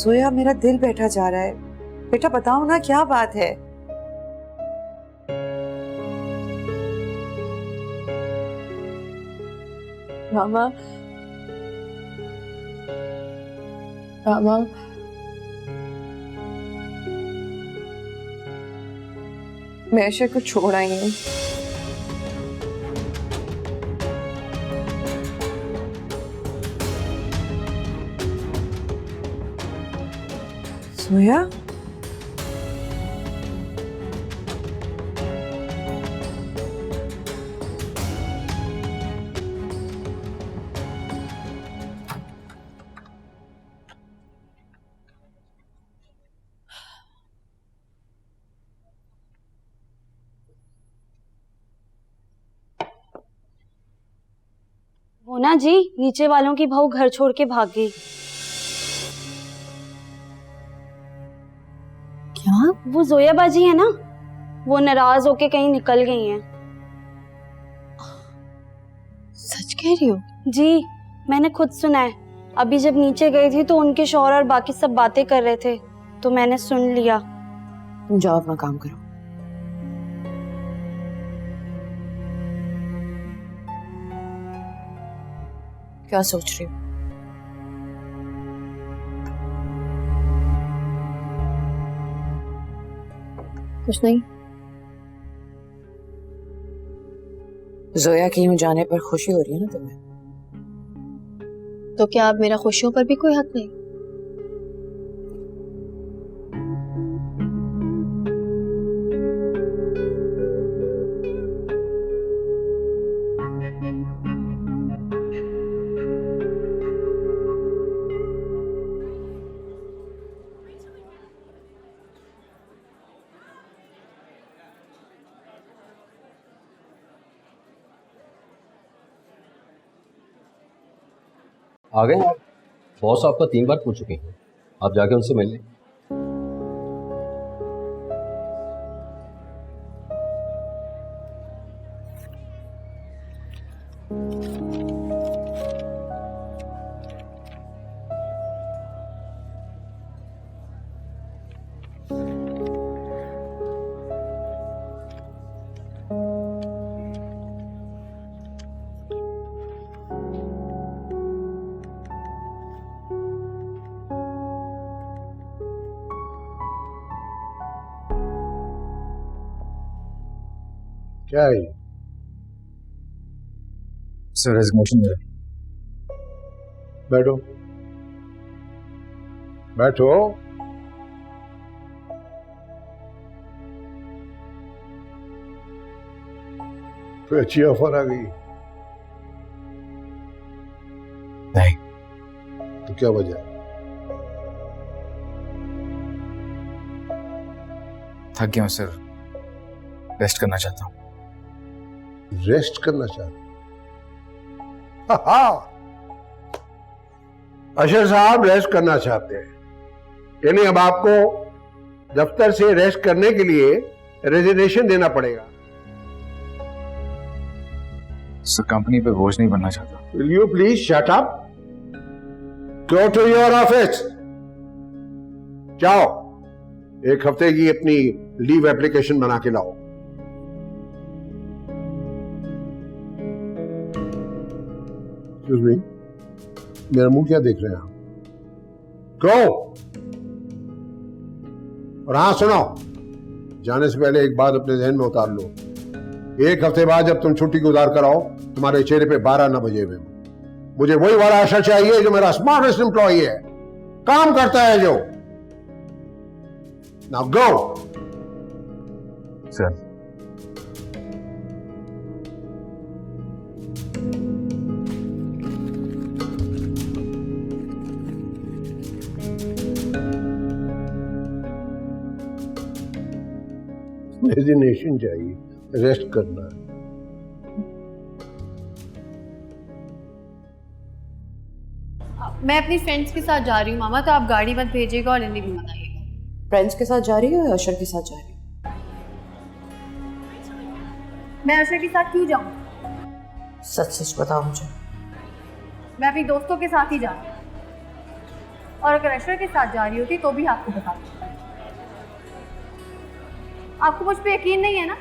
सोया, मेरा दिल बैठा जा रहा है। बेटा बताओ ना, क्या बात है? मामा, मामा, मैं ऐशा को छोड़ आई हूँ। सोया, वो ना जी, नीचे वालों की बहू घर छोड़ के भाग गई। क्या? वो जोया बाजी है ना, वो नाराज होके कहीं निकल गई हैं। सच कह रही हो? जी, मैंने खुद सुना है। अभी जब नीचे गई थी तो उनके शौहर और बाकी सब बातें कर रहे थे, तो मैंने सुन लिया। तुम जाओ अपना काम करो। क्या सोच रही हो? कुछ नहीं। जोया के यूं जाने पर खुशी हो रही है ना तुम्हें? तो क्या अब मेरा खुशियों पर भी कोई हक नहीं? आ गए आप? बॉस आपका 3 बार पूछ चुके हैं, आप जाके उनसे मिल लें। क्या है? सर रेजिग्नेशन है। बैठो बैठो। कोई अच्छी ऑफर आ गई? नहीं। तो क्या वजह है? थक गया हूँ सर, रेस्ट करना चाहता हूँ। रेस्ट करना चाहते? हाँ, अशर साहब रेस्ट करना चाहते हैं, यानी अब आपको दफ्तर से रेस्ट करने के लिए रेजिग्नेशन देना पड़ेगा। सर कंपनी पे बोझ नहीं बनना चाहता। Will you please shut up? Go to your office. जाओ, 1 हफ्ते की अपनी लीव एप्लीकेशन बना के लाओ। एक्सक्यूज मी, मेरा मुंह क्या देख रहे हैं आप? गो। और हाँ सुनो, जाने से पहले एक बात अपने जहन में उतार लो, 1 हफ्ते बाद जब तुम छुट्टी गुजार कर आओ, तुम्हारे चेहरे पे 12 न बजे हुए। मुझे वही वाला आशा चाहिए जो मेरा स्मार्टेस्ट एम्प्लॉई है, काम करता है जो। Now go. सर रेजिग्नेशन चाहिए, रेस्ट करना है। मैं अपनी फ्रेंड्स के साथ जा रही हूँ मामा, तो आप गाड़ी मत भेजिएगा और इन्हें भी मत आइएगा। फ्रेंड्स के साथ जा रही हो या अशर के साथ जा रही हो? मैं अशर के साथ क्यों जाऊँ? सच सच बताओ मुझे। मैं अपनी दोस्तों के साथ ही जा रही हूँ। और अगर अशर के साथ जा रही होती तो भी आपको बता देता। आपको मुझ पे यकीन नहीं है ना?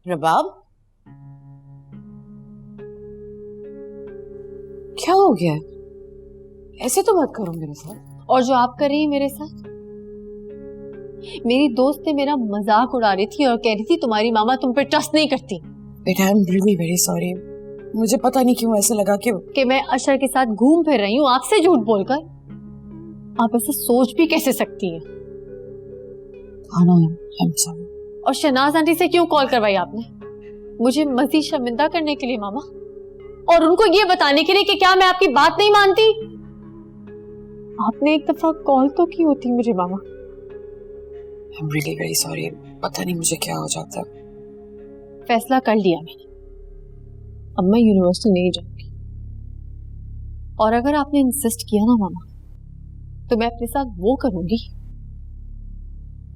रबाब, क्या हो गया है? ऐसे तो मत करो मेरे साथ। और जो आप कर रही हैं मेरे साथ, मेरी दोस्त ने मेरा मजाक उड़ा रही थी और कह रही थी तुम्हारी मामा तुम पे ट्रस्ट नहीं करती। बेटा, I am really very sorry. मुझे पता नहीं क्यों ऐसे लगा कि मैं अशर के साथ घूम फिर रही हूँ आपसे झूठ बोलकर। आप ऐसे सोच भी कैसे सकती हैं? और शहनाज आंटी से क्यों कॉल करवाई आपने? मुझे मजीद शर्मिंदा करने के लिए मामा, और उनको ये बताने के लिए कि क्या मैं आपकी बात नहीं मानती? आपने एक दफा कॉल तो की होती मुझे मामा। I'm really very sorry। पता नहीं मुझे क्या हो जाता। फैसला कर लिया मैंने, अब मैं यूनिवर्सिटी नहीं जाऊंगी। और अगर आपने इंसिस्ट किया ना मामा, तो मैं अपने साथ वो करूंगी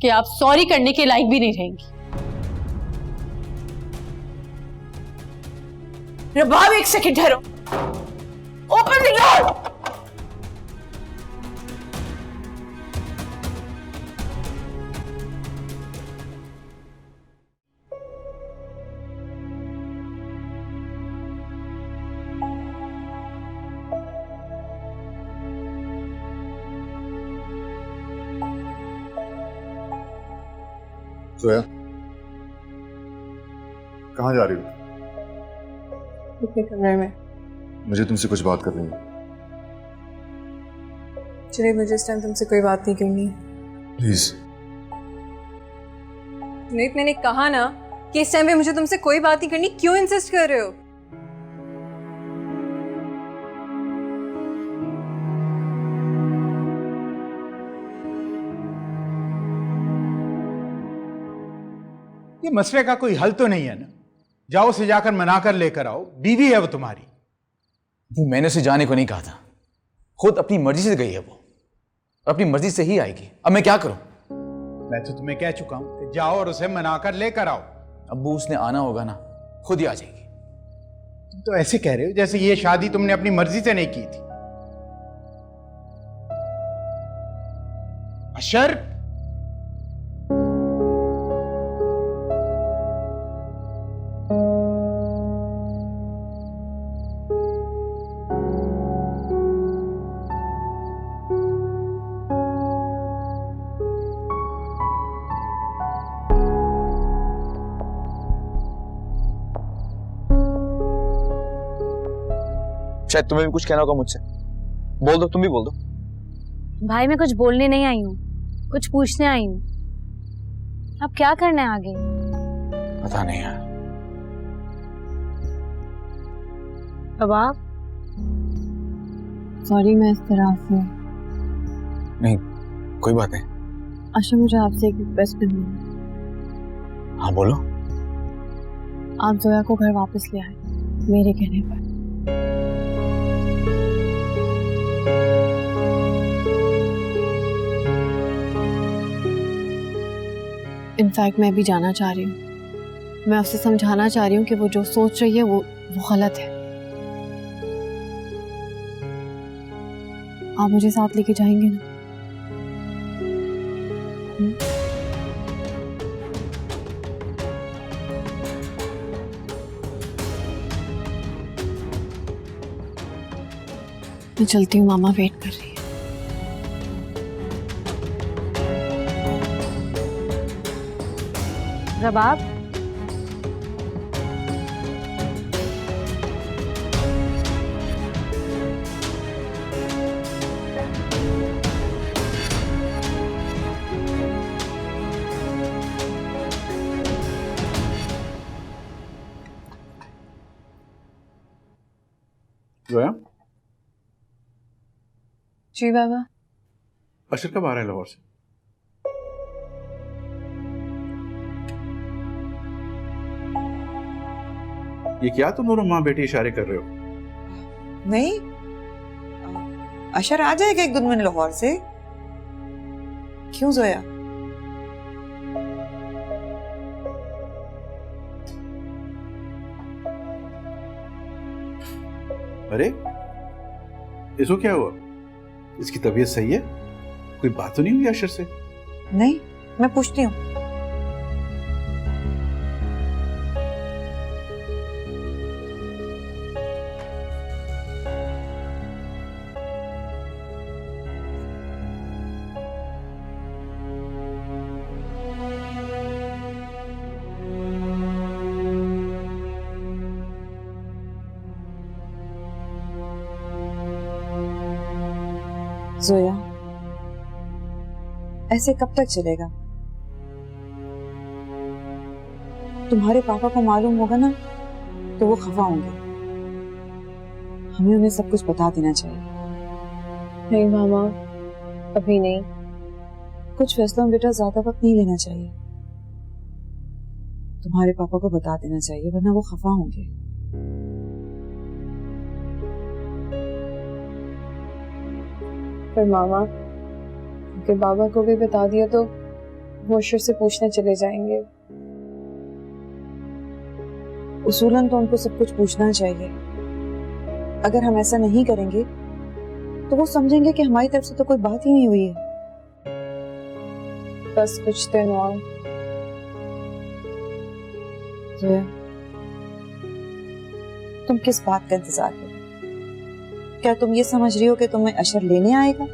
कि आप सॉरी करने के लायक भी नहीं रहेंगी। रबाब, एक सेकंड ठहरो। Open the door. जोया, कहाँ जा रही हो? अपने कमरे में। मुझे तुमसे कुछ बात करनी है। चलिए, मुझे इस टाइम तुमसे कोई बात नहीं करनी। प्लीज। नहीं, मैंने कहा ना कि इस टाइम पे मुझे तुमसे कोई बात नहीं करनी। क्यों इंसिस्ट कर रहे हो? ये मसले का कोई हल तो नहीं है ना? जाओ उसे जाकर मनाकर लेकर आओ, बीवी है वो तुम्हारी। वो मैंने उसे जाने को नहीं कहा था, खुद अपनी मर्जी से गई है वो, अपनी मर्जी से ही आएगी। अब मैं क्या करूं? मैं तो तुम्हें कह चुका हूं कि जाओ और उसे मनाकर लेकर आओ। अब्बू, उसने आना होगा ना, खुद ही आ जाएगी। तुम तो ऐसे कह रहे हो जैसे ये शादी तुमने अपनी मर्जी से नहीं की थी। अशर, शायद तुम्हें भी कुछ कहना होगा मुझसे। बोल दो, तुम भी बोल दो। भाई, मैं कुछ बोलने नहीं आई हूँ, कुछ पूछने आई हूँ। अब क्या करना है आगे? पता नहीं यार। रबाब, सॉरी मैं इस तरह से। नहीं, कोई बात नहीं। अच्छा, मुझे आपसे एक रिक्वेस्ट करनी है। हाँ बोलो। आप जोया को घर वापस ले आए मेरे कहने पर। इनफैक्ट मैं भी जाना चाह रही हूँ। मैं उसे समझाना चाह रही हूँ कि वो जो सोच रही है वो गलत है। आप मुझे साथ लेके जाएंगे ना? मैं चलती हूँ, मामा वेट कर रही है। रबाब, जोया, जी बाबा। अशर कब आ रहा है लाहौर से? ये क्या तुम दोनों माँ बेटी इशारे कर रहे हो? नहीं, अशर आ जाएगा एक दिन में लाहौर से। क्यों जोया? अरे इसको क्या हुआ? इसकी तबीयत सही है? कोई बात तो नहीं हुई अशर से? नहीं, मैं पूछती हूँ। जोया, ऐसे कब तक चलेगा? तुम्हारे पापा को मालूम होगा ना तो वो खफा होंगे। हमें उन्हें सब कुछ बता देना चाहिए। नहीं मामा, अभी नहीं। कुछ फैसलों में बेटा ज्यादा वक्त नहीं लेना चाहिए। तुम्हारे पापा को बता देना चाहिए वरना वो खफा होंगे। पर मामा, अगर बाबा को भी बता दिया तो वो अशर से पूछने चले जाएंगे। उसूलन तो उनको सब कुछ पूछना चाहिए। अगर हम ऐसा नहीं करेंगे तो वो समझेंगे कि हमारी तरफ से तो कोई बात ही नहीं हुई है। बस कुछ दिन और। जोया, तुम किस बात का इंतजार कर रहे हो? क्या तुम ये समझ रही हो कि तुम्हें अशर लेने आएगा?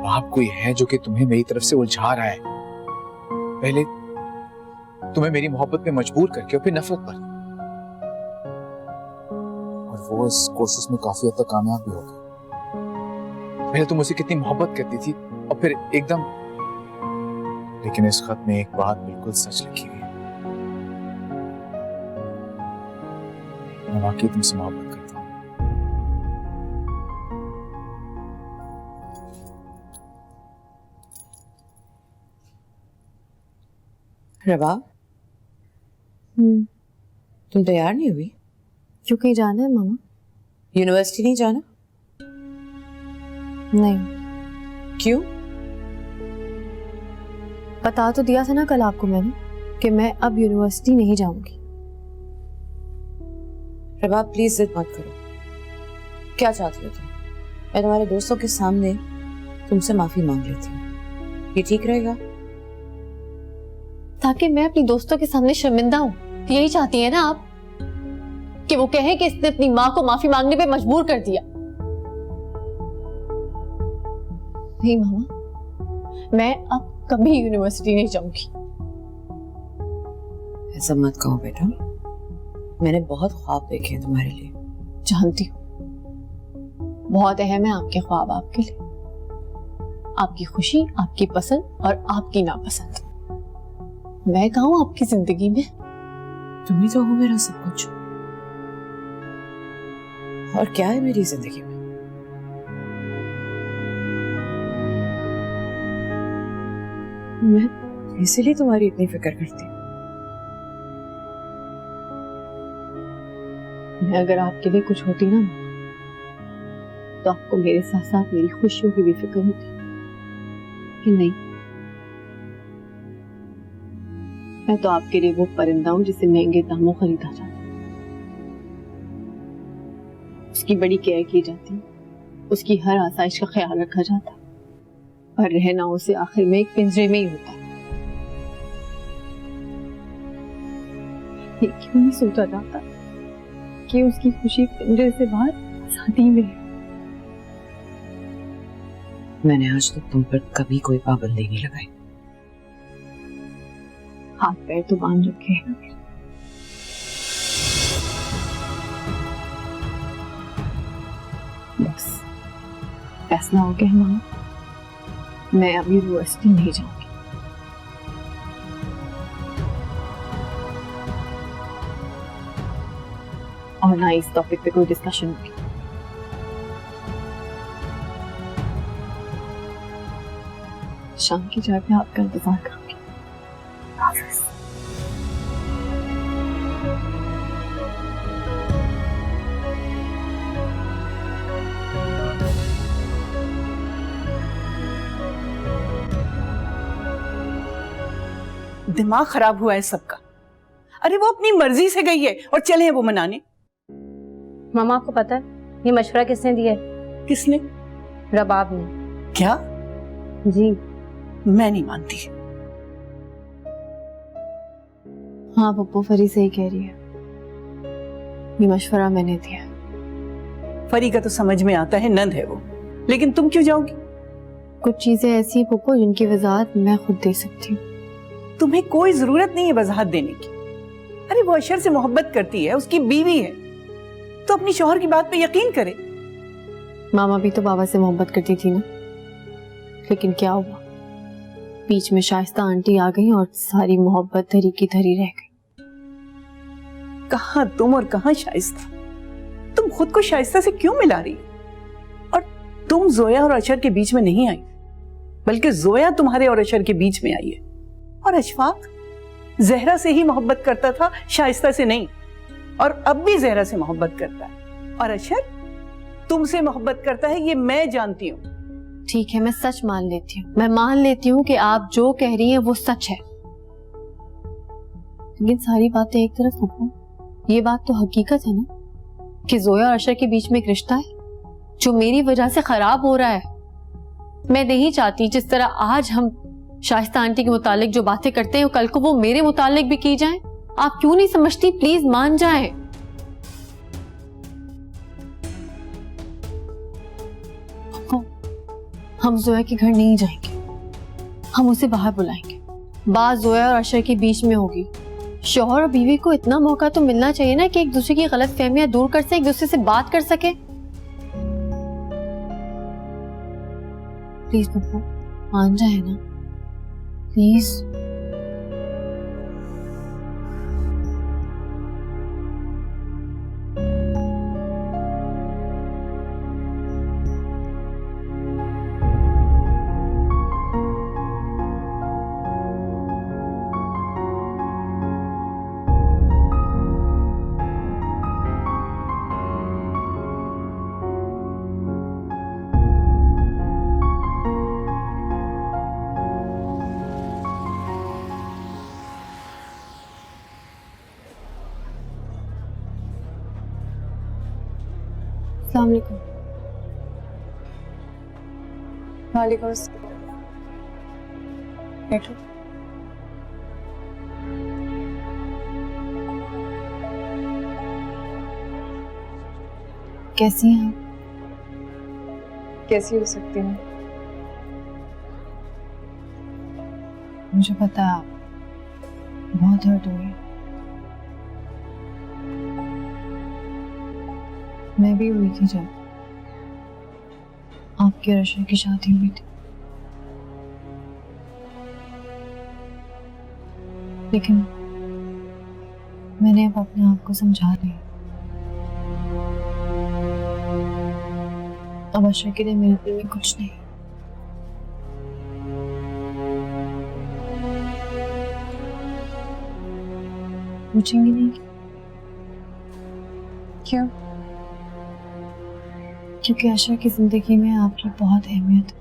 बाप कोई है जो कि तुम्हें मेरी तरफ से उलझा रहा है, पहले तुम्हें मेरी मोहब्बत में मजबूर करके और फिर नफरत पर, और वो इस कोशिश में काफी हद तक कामयाब भी हो गई। पहले तुम मुझसे कितनी मोहब्बत करती थी और फिर एकदम, लेकिन इस खत में एक बात बिल्कुल सच लिखी हुई है, मैं वाकई तुमसे मोहब्बत करता हूँ। रबा, तुम तैयार नहीं हुई? क्यों, कहीं जाना है मामा? यूनिवर्सिटी नहीं जाना? नहीं। क्यों? बता तो दिया था ना कल आपको मैंने कि मैं अब यूनिवर्सिटी नहीं जाऊंगी। रबा, प्लीज जिद मत करो। क्या चाहती हो तुम? मैं तुम्हारे दोस्तों के सामने तुमसे माफी मांग लेती हूँ, ये ठीक रहेगा? ताकि मैं अपनी दोस्तों के सामने शर्मिंदा हूं। यही चाहती है ना आप, कि वो कहे कि इसने अपनी माँ को माफी मांगने पे मजबूर कर दिया? नहीं मामा, मैं अब कभी यूनिवर्सिटी नहीं जाऊंगी। ऐसा मत कहो बेटा, मैंने बहुत ख्वाब देखे हैं तुम्हारे लिए। जानती हूँ, बहुत अहम है आपके ख्वाब आपके लिए, आपकी खुशी, आपकी पसंद और आपकी नापसंद। मैं कहाँ हूं आपकी जिंदगी में? तुम ही तो हो मेरा सब कुछ। और क्या है मेरी जिंदगी में? मैं इसीलिए तुम्हारी इतनी फिक्र करती हूँ। मैं अगर आपके लिए कुछ होती ना तो आपको मेरे साथ साथ मेरी खुशियों की भी फिक्र होती कि नहीं। मैं तो आपके लिए वो परिंदा हूं जिसे महंगे दामों खरीदा जाता, उसकी बड़ी केयर की जाती, उसकी हर आसाइश का ख्याल रखा जाता, और रहना उसे आखिर में एक पिंजरे में ही होता। ये क्यों नहीं सोचा जाता कि उसकी खुशी पिंजरे से बाहर आजादी में है? मैंने आज तक तुम पर कभी कोई पाबंदी नहीं लगाई। हाथ पैर तो बांध रखे हैं। बस फैसला हो गया मामा, मैं अब यूनिवर्सिटी नहीं जाऊंगी। और ना इस टॉपिक पे कोई डिस्कशन होगी। शाम की चाय पे आपका इंतजार करूंगी। हाफिज। दिमाग खराब हुआ है सबका। अरे वो अपनी मर्जी से गई है और चले हैं वो मनाने। मामा आपको पता है ये मशवरा किसने दिया है? किसने? रबाब ने। क्या? जी। मैं नहीं मानती। हाँ पप्पू, फरी सही कह रही है, ये मशवरा मैंने दिया। फरी का तो समझ में आता है, नंद है वो, लेकिन तुम क्यों जाओगी? कुछ चीजें ऐसी हैं पप्पू जिनकी वजाहत मैं खुद दे सकती हूँ। तुम्हें कोई जरूरत नहीं है वजाहत देने की। अरे वो अशर से मोहब्बत करती है, उसकी बीवी है, तो अपनी शौहर की बात पे यकीन करे। मामा भी तो बाबा से मोहब्बत करती थी ना, लेकिन क्या हुआ, बीच में शाइस्ता आंटी आ गई और सारी मोहब्बत धरी की धरी रह गई। कहाँ तुम और कहाँ शाइस्ता? तुम खुद को शाइस्ता से क्यों मिला रही हो? और तुम जोया और अशर के बीच में नहीं आई, बल्कि जोया तुम्हारे और अशर के बीच में आई है। और अशफाक जहरा से ही मोहब्बत करता था, शाइस्ता से नहीं, और अब भी जहरा से मोहब्बत करता है। और अशर तुमसे मोहब्बत करता है, ये मैं जानती हूँ। ठीक है, मैं सच मान लेती हूँ, मैं मान लेती हूँ कि आप जो कह रही हैं वो सच है, लेकिन सारी बातें एक तरफ रखो, ये बात तो हकीकत है ना कि जोया और अशर के बीच में एक रिश्ता है जो मेरी वजह से खराब हो रहा है। मैं नहीं चाहती जिस तरह आज हम शाइस्ता आंटी के मुतालिक जो बातें करते हैं कल को वो मेरे मुतालिक भी की जाएं। आप क्यों नहीं समझती? प्लीज मान जाएं। हम जोया के घर नहीं जाएंगे, हम उसे बाहर बुलाएंगे। बात जोया और अशर के बीच में होगी। शौहर और बीवी को इतना मौका तो मिलना चाहिए ना कि एक दूसरे की गलत फहमियां दूर कर सके, एक दूसरे से बात कर सके। प्लीज पप्पू मान जाए ना, प्लीज। अस्सलाम वालेकुम। वालेकुम अस्सलाम। बैठो। कैसी हैं आप? कैसी हो सकती हूँ? मुझे पता है आप बहुत हर्ट हुई। मैं भी हुई थी जब आपकी और अशर की शादी हुई थी, लेकिन मैंने अब अपने आप को समझा लिया। अब अशर के लिए मेरे दिल में कुछ नहीं। पूछेंगी नहीं? क्यों? क्योंकि अशर की जिंदगी में आपकी बहुत अहमियत है।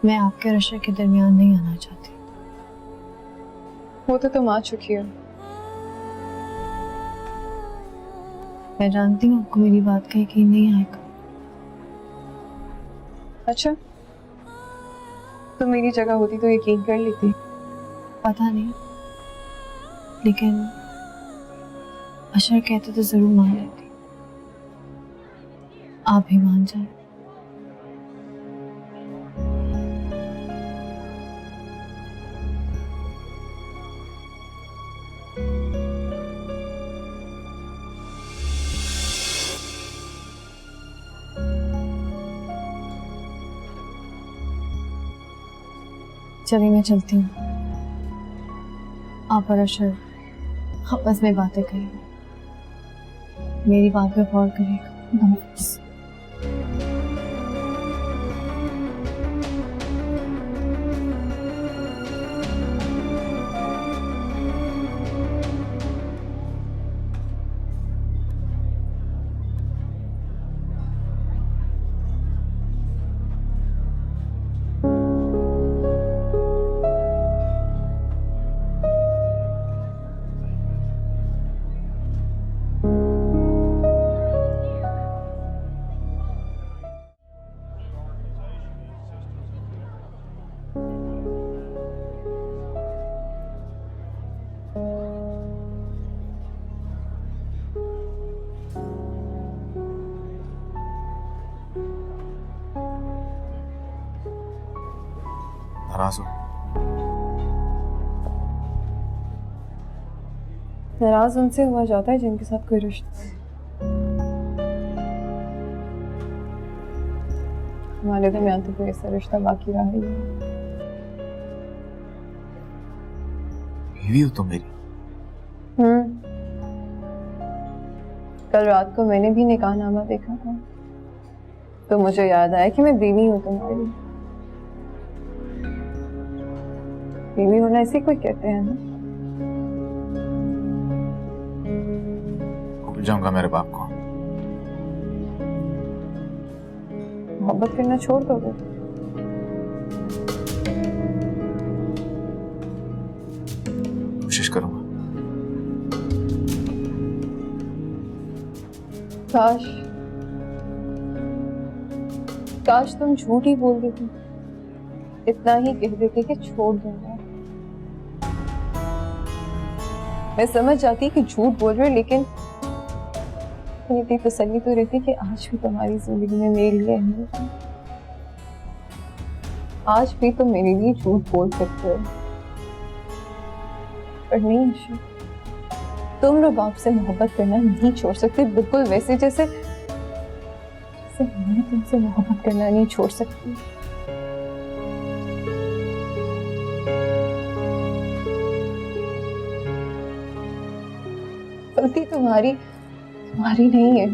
मैं आपके और अशर के दरमियान नहीं आना चाहती। वो तो तुम आ चुकी हो। मैं जानती हूँ आपको मेरी बात का यकीन नहीं आएगा। अच्छा, तो मेरी जगह होती तो यकीन कर लेती। पता नहीं, लेकिन अशर कहते तो जरूर मान लेती। आप भी मान जाए। चलिए मैं चलती हूँ। आप और अशर आपस में बातें करेंगे, मेरी बात पे गौर करिएगा। नफीस। नाराज हो? नाराज उनसे हुआ जाता है जिनके साथ कोई रिश्ता है। हमारे दरमियान तो कोई ऐसा रिश्ता बाकी रहा ही नहीं। बीवी हो तुम मेरी? कल रात को मैंने भी निकाहनामा देखा था तो मुझे याद आया कि मैं बीवी हूँ तुम्हारी। बीवी होना इसी को कहते हैं ना। भूल जाऊंगा मेरे बाप को? मोहब्बत करना छोड़ दोगे? कोशिश करूंगा। काश काश तुम झूठ ही बोल देती, इतना ही कह देते कि छोड़ दूंगा। मैं समझ जाती कि झूठ बोल रहे, लेकिन इतनी तसल्ली तो रहती कि आज भी तुम्हारी जिंदगी में मेरे लिए अहमियत है। आज भी तुम मेरे लिए झूठ बोल सकते हो, पर नहीं अशोक, तुम रबाब से मोहब्बत करना नहीं छोड़ सकते, बिल्कुल वैसे जैसे मैं तुमसे मोहब्बत करना नहीं छोड़ सकती। गलती तुम्हारी नहीं है,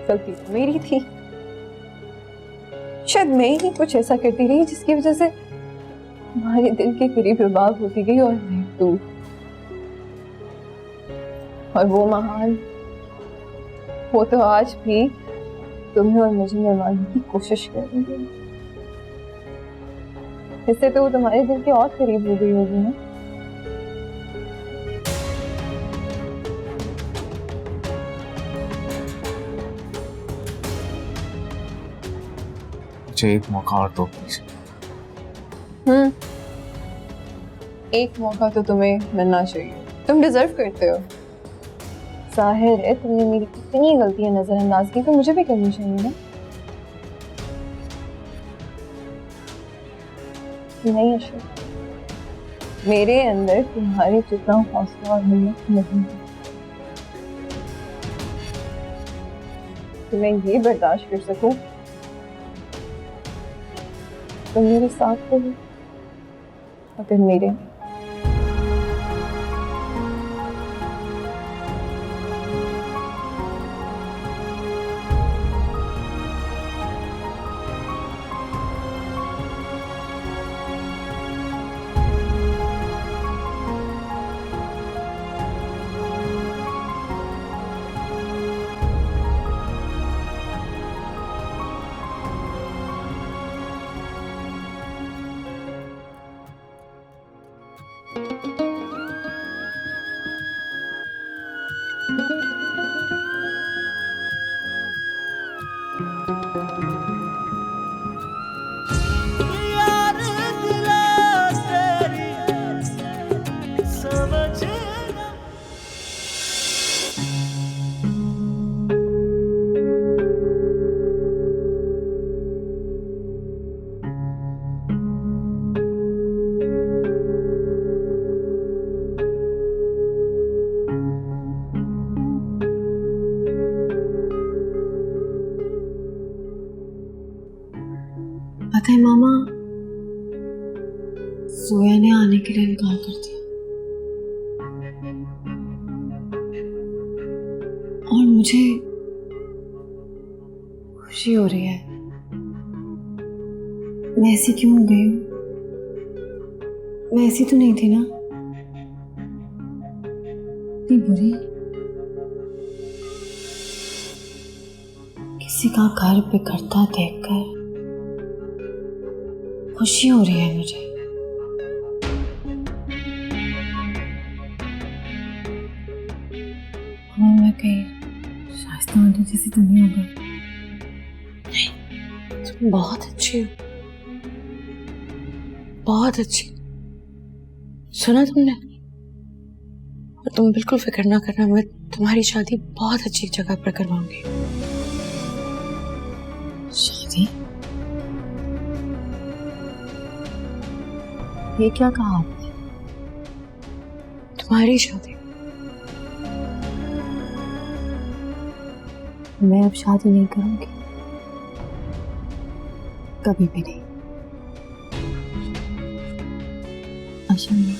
गलती तो मेरी थी। शायद मैं ही कुछ ऐसा करती रही जिसकी वजह से तुम्हारे दिल के करीब रबाब होती गई और मैं दूर। और वो महान, वो तो आज भी तुम्हें और मुझे मिलवाने की कोशिश कर रही है। इससे तो वो तुम्हारे दिल के और करीब हो गई होगी ना। मुझे एक मौका और दो प्लीज। एक मौका तो तुम्हें मिलना चाहिए, तुम डिजर्व करते हो। जाहिर है तुमने मेरी कितनी गलतियां नजरअंदाज की, तो मुझे भी करनी चाहिए ना। नहीं अशोक, मेरे अंदर तुम्हारे जितना हौसला और हिम्मत नहीं है कि मैं ये बर्दाश्त कर सकूं तुम मेरे साथ हो और फिर मेरे। पता है मामा, जोया ने आने के लिए इनकार कर दिया और खुशी हो रही है। मैं ऐसी क्यों हो गई हूँ? मैं ऐसी तो नहीं थी ना, इतनी बुरी। किसी का घर बिखरता देखकर खुशी हो रही है मुझे। हाँ, मैं कहीं शाइस्ता आंटी जैसी तो नहीं हो गई? नहीं, तुम बहुत अच्छी हो, बहुत अच्छी। सुना तुमने? और तुम बिल्कुल फिक्र ना करना, मैं तुम्हारी शादी बहुत अच्छी जगह पर करवाऊंगी। शादी? ये क्या कहा आपने? तुम्हारी शादी? मैं अब शादी नहीं करूंगी, कभी भी नहीं। आशा नहीं।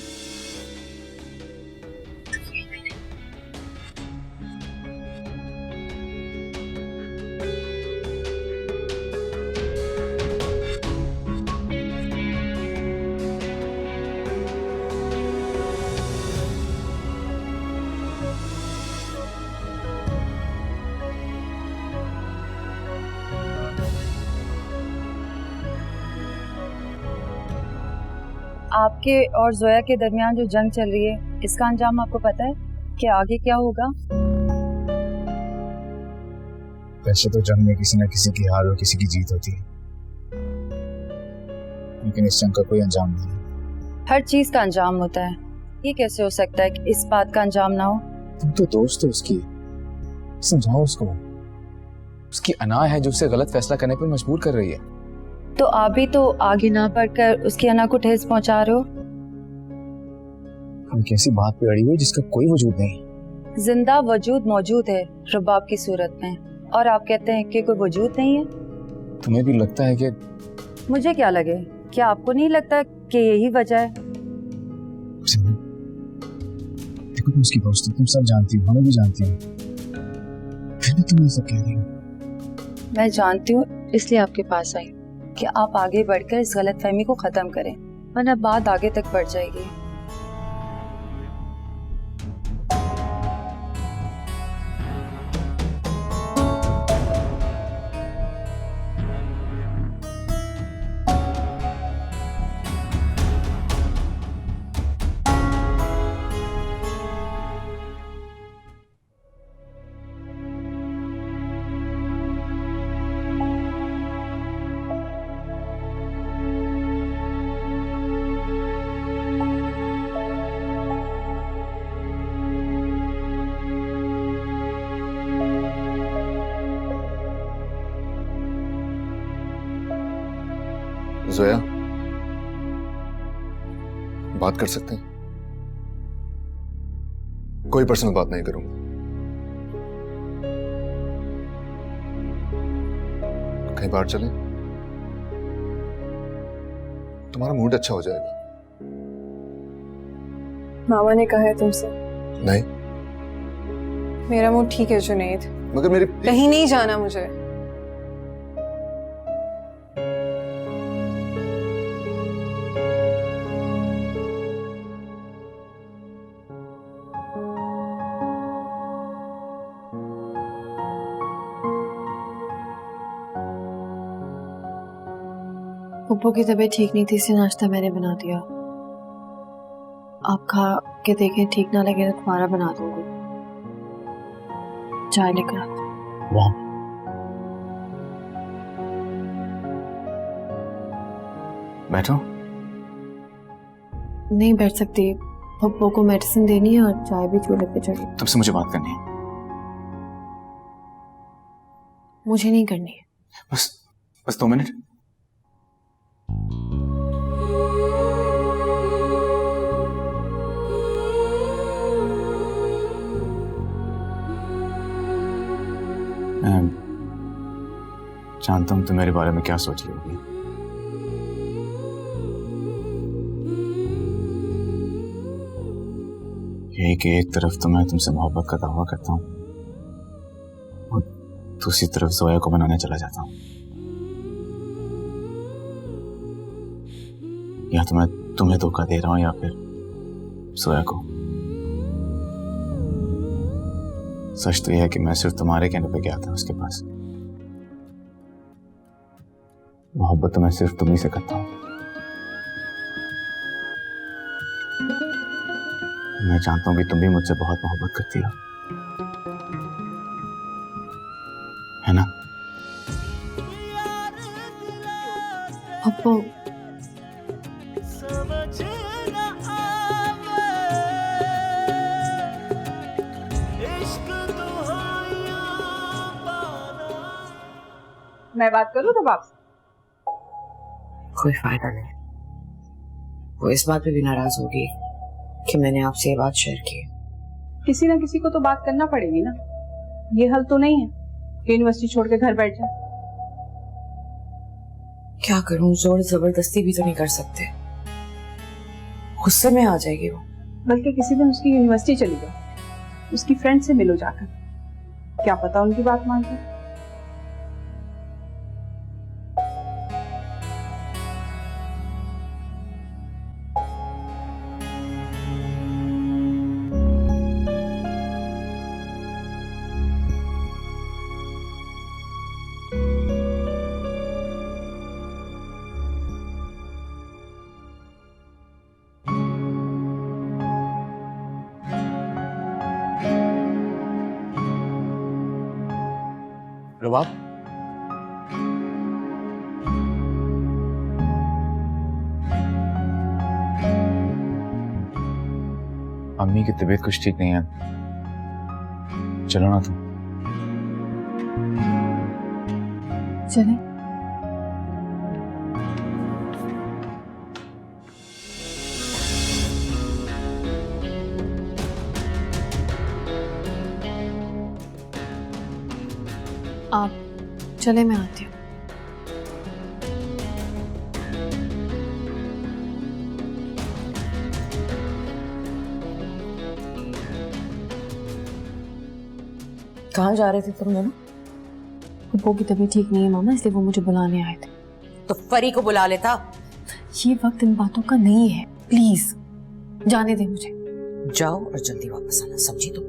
आपके और जोया के दरमियान जो जंग चल रही है, इसका अंजाम आपको पता है कि आगे क्या होगा? वैसे तो जंग में किसी न किसी की हार और किसी की जीत होती है, लेकिन इस जंग का कोई अंजाम नहीं। हर चीज का अंजाम होता है, ये कैसे हो सकता है कि इस बात का अंजाम ना हो? तुम तो दोस्त हो उसकी, समझाओ उसको। उसकी अना है जो उसे गलत फैसला करने पर मजबूर कर रही है। तो आप भी तो आगे ना बढ़कर उसकी अना को ठेस पहुंचा रहे हो। हम कैसी बात पे अड़ी हुई जिसका कोई वजूद नहीं। जिंदा वजूद मौजूद है रबाब की सूरत में, और आप कहते हैं कि कोई वजूद नहीं है। तुम्हें भी लगता है कि? मुझे क्या लगे, क्या आपको नहीं लगता कि यही वजह है? देखो, तुम उसकी दोस्त हो, तुम सब जानती हो, हमें भी जानती हो, फिर भी तुम ये सब कह रही हो। मैं जानती हूँ, इसलिए आपके पास आई कि आप आगे बढ़कर इस गलतफहमी को खत्म करें, वरना बात आगे तक बढ़ जाएगी। जोया, बात कर सकते हैं? कोई पर्सनल बात नहीं करूंगा। कहीं बाहर चले, तुम्हारा मूड अच्छा हो जाएगा। मामा ने कहा है तुमसे? नहीं, मेरा मूड ठीक है जुनैद, मगर मेरी कहीं नहीं जाना मुझे। पप्पू की तबीयत ठीक नहीं थी, इसलिए नाश्ता मैंने बना दिया। आप खा के देखें, ठीक ना लगे तो तुम्हारा बना दूंगी। चाय लेकर आती। वाह, बैठो। नहीं बैठ सकती, पप्पू को मेडिसिन देनी है और चाय भी चूल्हे पे चढ़ी। तुमसे मुझे बात करनी है। मुझे नहीं करनी है। बस 2 मिनट। मैं जानता हूं तुम मेरे बारे में क्या सोच रही होगी। यही कि एक तरफ तो मैं तुमसे मोहब्बत का दावा करता हूं और दूसरी तरफ जोया को मनाने चला जाता हूँ, या तो मैं तुम्हें धोखा दे रहा हूँ या फिर जोया को। सच तो यह है कि मैं सिर्फ तुम्हारे कहने पे गया था उसके पास। मोहब्बत तो मैं सिर्फ तुम्ही से करता हूँ। मैं जानता हूँ कि तुम भी मुझसे बहुत मोहब्बत करती हो, है ना? पप्पू, मैं बात करूं तब आपसे? कोई फायदा नहीं। वो इस बात पे भी नाराज होगी कि मैंने आपसे ये बात शेयर की है। किसी ना किसी को तो बात करना पड़ेगी ना। ये हल तो नहीं है कि यूनिवर्सिटी छोड़ के घर बैठ जाए। क्या करूं, जोर जबरदस्ती भी तो नहीं कर सकते, गुस्से में आ जाएगी वो। बल्कि किसी दिन उसकी यूनिवर्सिटी चली जाओ, उसकी फ्रेंड से मिलो जाकर, क्या पता उनकी बात मान जाए। रबाब, अम्मी की तबीयत कुछ ठीक नहीं है, चलो ना तुम। चले। आप चले, मैं आती हूँ। कहाँ जा रहे थे तुम दोनों? पप्पू की तबीयत ठीक नहीं है मामा, इसलिए वो मुझे बुलाने आए थे। तो परी को बुला लेता। ये वक्त इन बातों का नहीं है, प्लीज जाने दे मुझे। जाओ और जल्दी वापस आना, समझी तुम?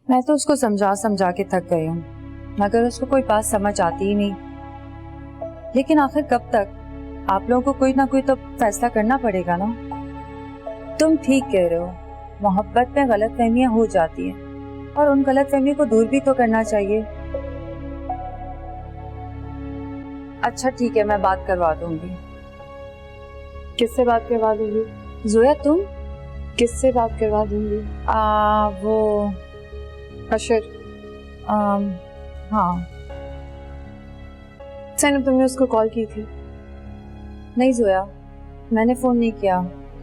मैं तो उसको समझा समझा के थक गई हूँ, मगर उसको कोई बात समझ आती ही नहीं। लेकिन आखिर कब तक? आप लोगों को कोई ना कोई तो फैसला करना पड़ेगा ना। तुम ठीक कह रहे हो, मोहब्बत में गलतफहमियां हो जाती हैं और उन गलतफहमी को दूर भी तो करना चाहिए। अच्छा ठीक है, मैं बात करवा दूंगी। किससे बात करवा दूंगी? जोया तुम? किससे बात करवा दूंगी? वो अशर। हाँ। सैनब, तुमने उसको कॉल की थी? नहीं जोया, मैंने फोन नहीं किया।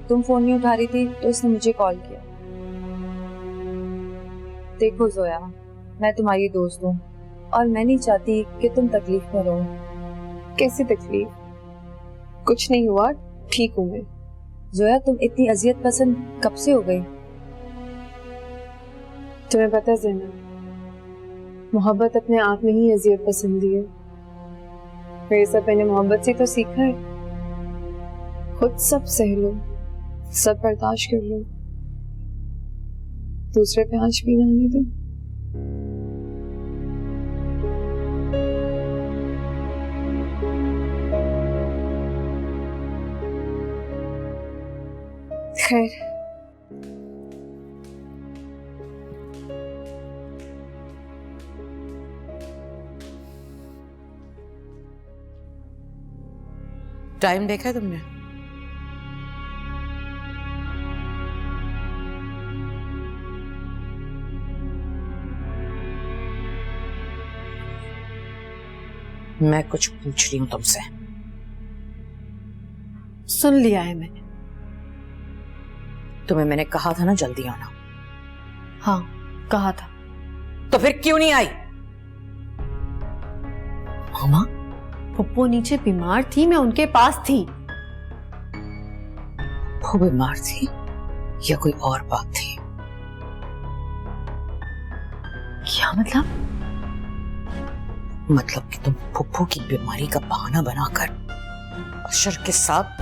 तुम फोन नहीं उठा रही थी तो उसने मुझे कॉल किया। देखो जोया, मैं तुम्हारी दोस्त हूँ और मैं नहीं चाहती कि तुम तकलीफ में रहो। कैसी तकलीफ? कुछ नहीं हुआ, ठीक हूँ मैं। जोया, तुम इतनी अजियत पसंद कब से हो गई? तुम्हें पता है ज़ैनब, मोहब्बत अपने आप में ही अजियत पसंदी है। फिर ये सब मैंने मोहब्बत से तो सीखा है। खुद सब सह लो, सब बर्दाश्त कर लो, दूसरे पे आंच भी ना आने दो। खैर, टाइम देखा है तुमने? मैं कुछ पूछ रही हूँ तुमसे। सुन लिया है मैंने। तुम्हें मैंने कहा था ना जल्दी आना। हाँ, कहा था। तो फिर क्यों नहीं आई? मामा, पप्पू नीचे बीमार थी, मैं उनके पास थी। वो बीमार थी या कोई और बात थी? क्या मतलब? मतलब कि तुम फुप्पू की बीमारी का बहाना बनाकर अशर के साथ